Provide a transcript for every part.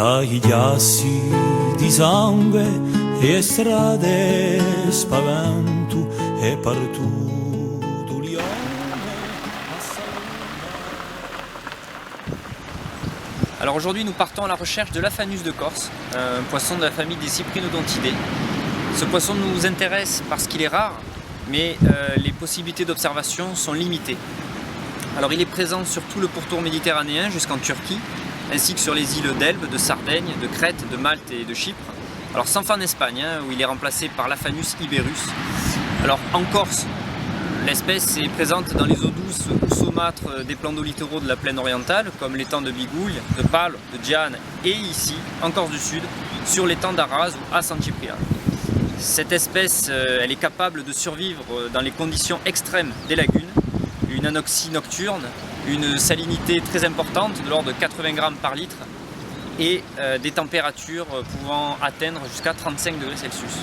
dai ghiacci di sangue e strade spavento e partout du lion. Alors aujourd'hui nous partons à la recherche de l'Aphanus de Corse, un poisson de la famille des Cyprinodontidae. Ce poisson nous intéresse parce qu'il est rare, mais les possibilités d'observation sont limitées. Alors il est présent sur tout le pourtour méditerranéen jusqu'en Turquie, ainsi que sur les îles d'Elbe, de Sardaigne, de Crète, de Malte et de Chypre. Alors sauf en Espagne, où il est remplacé par l'Aphanus iberus. Alors en Corse, l'espèce est présente dans les eaux douces ou saumâtres des plans d'eau littoraux de la plaine orientale, comme l'étang de Bigouille, de Pal, de Giane et ici, en Corse du Sud, sur l'étang d'Arras ou à San Cipriano. Cette espèce, elle est capable de survivre dans les conditions extrêmes des lagunes, une anoxie nocturne, une salinité très importante de l'ordre de 80 grammes par litre et des températures pouvant atteindre jusqu'à 35 degrés Celsius.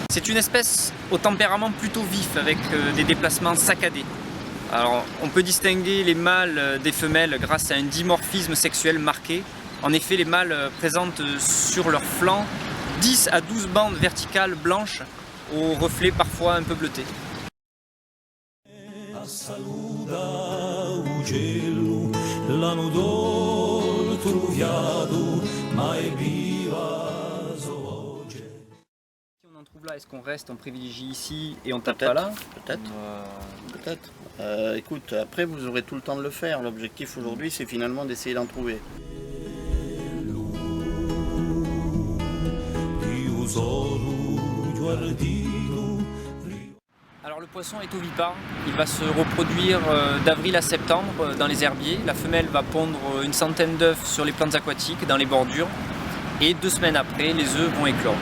C'est une espèce au tempérament plutôt vif avec des déplacements saccadés. Alors, on peut distinguer les mâles des femelles grâce à un dimorphisme sexuel marqué. En effet, les mâles présentent sur leurs flancs 10 à 12 bandes verticales blanches aux reflets parfois un peu bleutés. On en trouve là, est-ce qu'on reste, on privilégie ici et on tape pas là? Peut-être. Écoute, après vous aurez tout le temps de le faire. L'objectif aujourd'hui c'est finalement d'essayer d'en trouver. Alors le poisson est ovipare, il va se reproduire d'avril à septembre dans les herbiers. La femelle va pondre une centaine d'œufs sur les plantes aquatiques, dans les bordures, et 2 semaines après, les œufs vont éclore.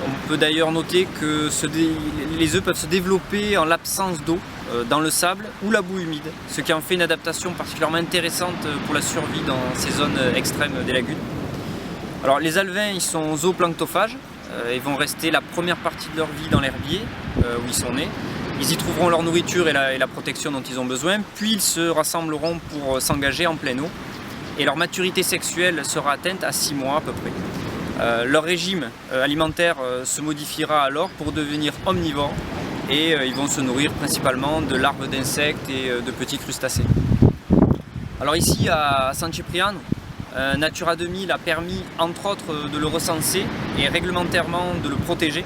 On peut d'ailleurs noter que les œufs peuvent se développer en l'absence d'eau, dans le sable ou la boue humide, ce qui en fait une adaptation particulièrement intéressante pour la survie dans ces zones extrêmes des lagunes. Alors les alevins, ils sont zooplanctophages. Ils vont rester la première partie de leur vie dans l'herbier où ils sont nés. Ils y trouveront leur nourriture et la protection dont ils ont besoin, puis ils se rassembleront pour s'engager en pleine eau. Et leur maturité sexuelle sera atteinte à 6 mois à peu près. Leur régime alimentaire se modifiera alors pour devenir omnivores et ils vont se nourrir principalement de larves d'insectes et de petits crustacés. Alors ici à San Cipriano, Natura 2000 a permis entre autres de le recenser et réglementairement de le protéger.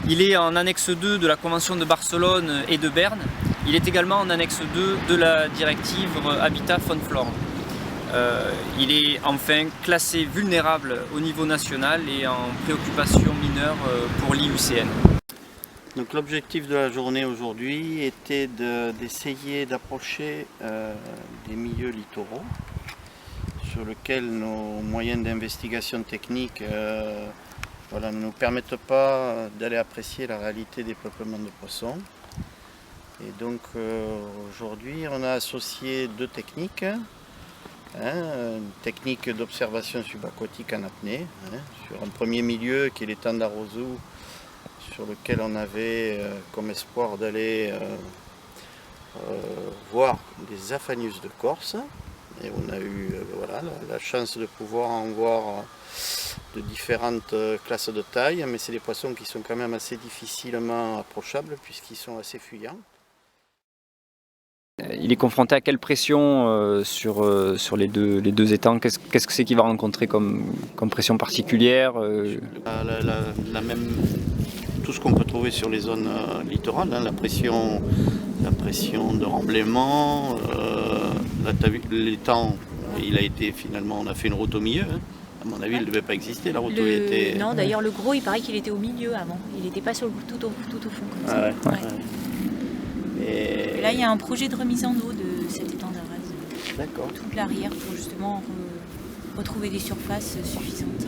Il est en annexe 2 de la Convention de Barcelone et de Berne. Il est également en annexe 2 de la directive Habitat Faune Flore. Il est enfin classé vulnérable au niveau national et en préoccupation mineure pour l'IUCN. Donc l'objectif de la journée aujourd'hui était d'essayer d'approcher des milieux littoraux sur lesquels nos moyens d'investigation technique ne nous permettent pas d'aller apprécier la réalité des peuplements de poissons. Et donc aujourd'hui on a associé 2 techniques. Une technique d'observation subaquatique en apnée, sur un premier milieu qui est l'étang d'Arroso, sur lequel on avait comme espoir d'aller voir des Aphanus de Corse. Et on a eu la chance de pouvoir en voir de différentes classes de taille, mais c'est des poissons qui sont quand même assez difficilement approchables puisqu'ils sont assez fuyants. Il est confronté à quelle pression sur les deux étangs? Qu'est-ce que c'est qu'il va rencontrer comme pression particulière? Tout ce qu'on peut trouver sur les zones littorales, la pression de remblaiement, l'étang, il a été finalement, on a fait une route au milieu. À mon avis, il ne devait pas exister, la route était... Non, d'ailleurs le gros, il paraît qu'il était au milieu avant, il n'était pas tout au fond comme ça. Ouais. Et là, il y a un projet de remise en eau de cet étang d'Arras. D'accord. Toute l'arrière pour justement retrouver des surfaces suffisantes.